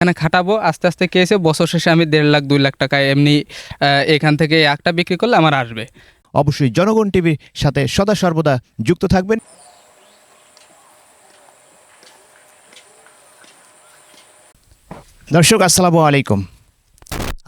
এখানে খাটাবো আস্তে আস্তে কেসে বছর শেষে আমি 1.5 লাখ 2 লাখ টাকা এমনি এখান থেকে একটা বিক্রি করলে আমার আসবে। অবশ্যই জনগণ টিভির সাথে সদা সর্বদা যুক্ত থাকবেন। দর্শক আসসালামু আলাইকুম।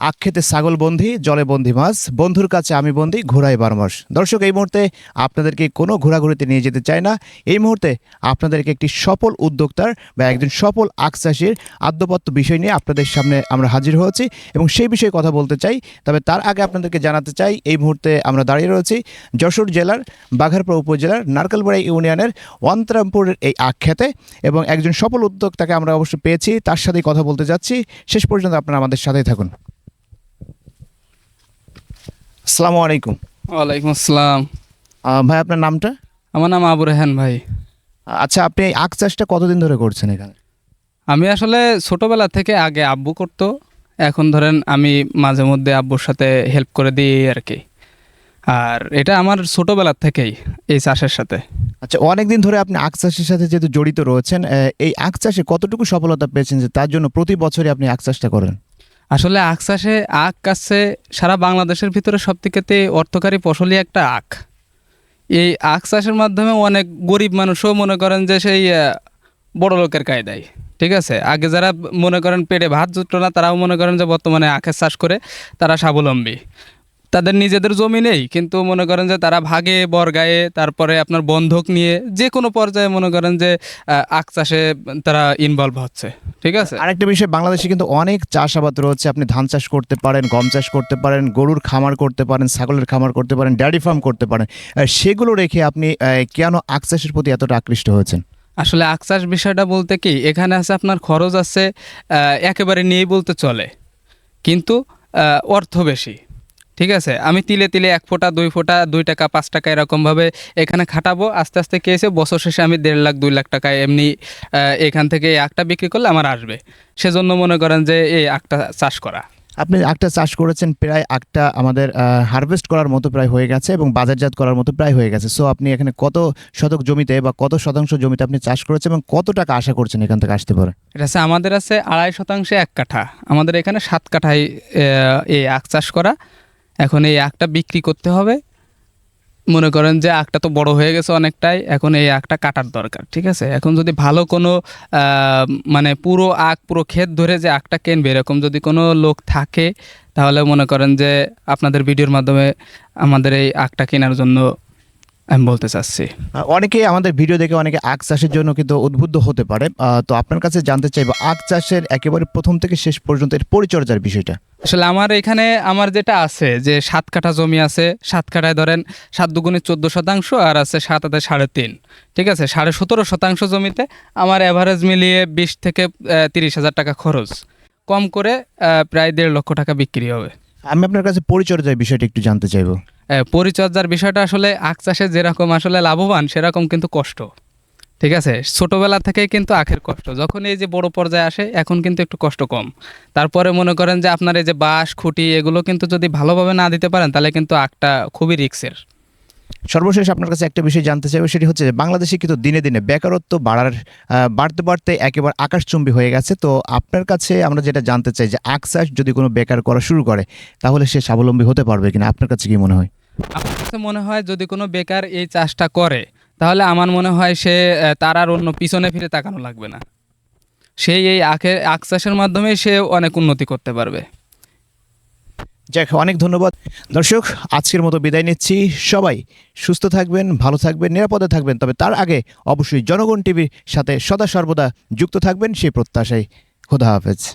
আখ খেতে ছাগল বন্ধি, জলে বন্ধি মাছ, বন্ধুর কাছে আমি বন্ধি, ঘোরায় 12 মাস। দর্শক এই মুহূর্তে আপনাদেরকে কোনো ঘোরাঘুরিতে নিয়ে যেতে চাই না। এই মুহূর্তে আপনাদেরকে একটি সফল উদ্যোক্তার বা একজন সফল আখ চাষির আদ্যপত্য বিষয় নিয়ে আপনাদের সামনে আমরা হাজির হয়েছি এবং সেই বিষয়ে কথা বলতে চাই। তবে তার আগে আপনাদেরকে জানাতে চাই এই মুহূর্তে আমরা দাঁড়িয়ে রয়েছি যশোর জেলার বাঘারপাড়া উপজেলার নারকেলবাড়ি ইউনিয়নের অন্তরামপুরের এই আখ খেতে এবং একজন সফল উদ্যোক্তাকে আমরা অবশ্য পেয়েছি, তার সাথেই কথা বলতে যাচ্ছি। শেষ পর্যন্ত আপনারা আমাদের সাথেই থাকুন। আসসালামু আলাইকুম। ওয়ালাইকুম আসসালাম। ভাই আপনার নামটা? আমার নাম আবু রেহান ভাই। আচ্ছা, আপনি এই আখ চাষটা কতদিন ধরে করছেন এখানে? আমি আসলে ছোটোবেলা থেকে আগে আব্বু করতো, এখন ধরেন আমি মাঝে মধ্যে আব্বুর সাথে হেল্প করে দিই আর কি। আর এটা আমার ছোটোবেলার থেকেই এই চাষের সাথে। আচ্ছা, অনেক দিন ধরে আপনি আখ চাষের সাথে যেহেতু জড়িত রয়েছেন, এই আখ চাষে কতটুকু সফলতা পেয়েছেন যে তার জন্য প্রতি বছরই আপনি আখ চাষটা করেন? আসলে আখ চাষে আখ কাছে সারা বাংলাদেশের ভিতরে সবথেকে অর্থকারী ফসলই একটা আখ। এই আখ চাষের মাধ্যমে অনেক গরিব মানুষও মনে করেন যে সেই বড় লোকের কায়দায়, ঠিক আছে। আগে যারা মনে করেন পেটে ভাত জুটলো না, তারাও মনে করেন যে বর্তমানে আখের চাষ করে তারা স্বাবলম্বী। তাদের নিজেদের জমি নেই, কিন্তু মনে করেন যে তারা ভাগে বর্গায়ে তারপরে আপনার বন্ধক নিয়ে যে কোনো পর্যায়ে মনে করেন যে আখ চাষে তারা ইনভলভ হচ্ছে, ঠিক আছে। আরেকটা বিষয়, বাংলাদেশে কিন্তু অনেক চাষাবাদ রয়েছে। আপনি ধান চাষ করতে পারেন, গম চাষ করতে পারেন, গরুর খামার করতে পারেন, ছাগলের খামার করতে পারেন, ডেয়ারি ফার্ম করতে পারেন। সেগুলো রেখে আপনি কেন আখ চাষের প্রতি এতটা আকৃষ্ট হয়েছেন? আসলে আখ চাষ বিষয়টা বলতে কি, এখানে আছে আপনার খরচ আছে একেবারে নিয়েই বলতে চলে, কিন্তু অর্থ বেশি, ঠিক আছে। আমি তিলে তিলে 1 ফোঁটা 2 ফোঁটা 2 টাকা 5 টাকা এরকমভাবে এখানে খাটাবো আস্তে আস্তে কেসে বছর শেষে আমি 1.5 লাখ 2 লাখ টাকা এমনি এখান থেকে একটা বিক্রি করলে আমার আসবে। সেজন্য মনে করেন যে এই আখটা চাষ করা। আপনি আখটা চাষ করেছেন, প্রায় আখটা আমাদের হারভেস্ট করার মতো প্রায় হয়ে গেছে এবং বাজারজাত করার মতো প্রায় হয়ে গেছে। সো আপনি এখানে কত শতক জমিতে বা কত শতাংশ জমিতে আপনি চাষ করেছেন এবং কত টাকা আশা করছেন এখান থেকে আসতে পারে? এটা আছে আমাদের আছে 2.5 শতাংশে 1 কাঠা। আমাদের এখানে 7 কাঠায় এই আখ চাষ করা। এখন এই আখটা বিক্রি করতে হবে। মনে করেন যে আখটা তো বড় হয়ে গেছে অনেকটাই, এখন এই আখটা কাটার দরকার, ঠিক আছে। এখন যদি ভালো কোনো মানে পুরো আখ পুরো ক্ষেত ধরে যে আখটা কিনবে এরকম যদি কোনো লোক থাকে, তাহলে মনে করেন যে আপনাদের ভিডিওর মাধ্যমে আমাদের এই আখটা কেনার জন্য আমি বলতে চাচ্ছি। অনেকেই আমাদের ভিডিও দেখে অনেকে আখ চাষের জন্য কিন্তু উদ্বুদ্ধ হতে পারে। তো আপনার কাছে জানতে চাইবো আখ চাষের একেবারে প্রথম থেকে শেষ পর্যন্ত এর পরিচর্যার বিষয়টা। আসলে আমার এখানে আমার যেটা আছে যে 7 কাঠা জমি আছে, 7 কাঠায় ধরেন 7 দুগুণে 14 শতাংশ আর আছে 7 হাতে 3.5, ঠিক আছে। 17.5 শতাংশ জমিতে আমার অ্যাভারেজ মিলিয়ে 20 থেকে 30 হাজার টাকা খরচ, কম করে প্রায় 1.5 লক্ষ টাকা বিক্রি হবে। আমি আপনার কাছে পরিচর্যার বিষয়টা একটু জানতে চাইবো। পরিচর্যার বিষয়টা আসলে আখ চাষে যেরকম আসলে লাভবান সেরকম কিন্তু কষ্ট, ঠিক আছে। ছোটোবেলা থেকেই কিন্তু আখের কষ্ট, যখন এই যে বড় পর্যায়ে আসে এখন কিন্তু একটু কষ্ট কম। তারপরে মনে করেন যে আপনার এই যে বাঁশ খুঁটি এগুলো কিন্তু যদি ভালোভাবে না দিতে পারেন তাহলে কিন্তু আখটা খুবই রিস্কের। সর্বশেষ আপনার কাছে একটা বিষয় জানতে চাইবো, সেটি হচ্ছে যে বাংলাদেশে কিন্তু দিনে দিনে বেকারত্ব বাড়তে বাড়তে একেবারে আকাশচুম্বী হয়ে গেছে। তো আপনার কাছে আমরা যেটা জানতে চাই যে আখ চাষ যদি কোনো বেকার করা শুরু করে তাহলে সে স্বাবলম্বী হতে পারবে কিনা, আপনার কাছে কি মনে হয়? আমার কাছে মনে হয় যদি কোনো বেকার এই চাষটা করে তাহলে আমার মনে হয় সে তার আর অন্য পিছনে ফিরে তাকানো লাগবে না। সেই এই আখ চাষের মাধ্যমে সে অনেক উন্নতি করতে পারবে। যাক, অনেক ধন্যবাদ। দর্শক, আজকের মতো বিদায় নিচ্ছি। সবাই সুস্থ থাকবেন, ভালো থাকবেন, নিরাপদে থাকবেন। তবে তার আগে অবশ্যই জনগণ টিভির সাথে সদা সর্বদা যুক্ত থাকবেন সেই প্রত্যাশায়। খোদা হাফেজ।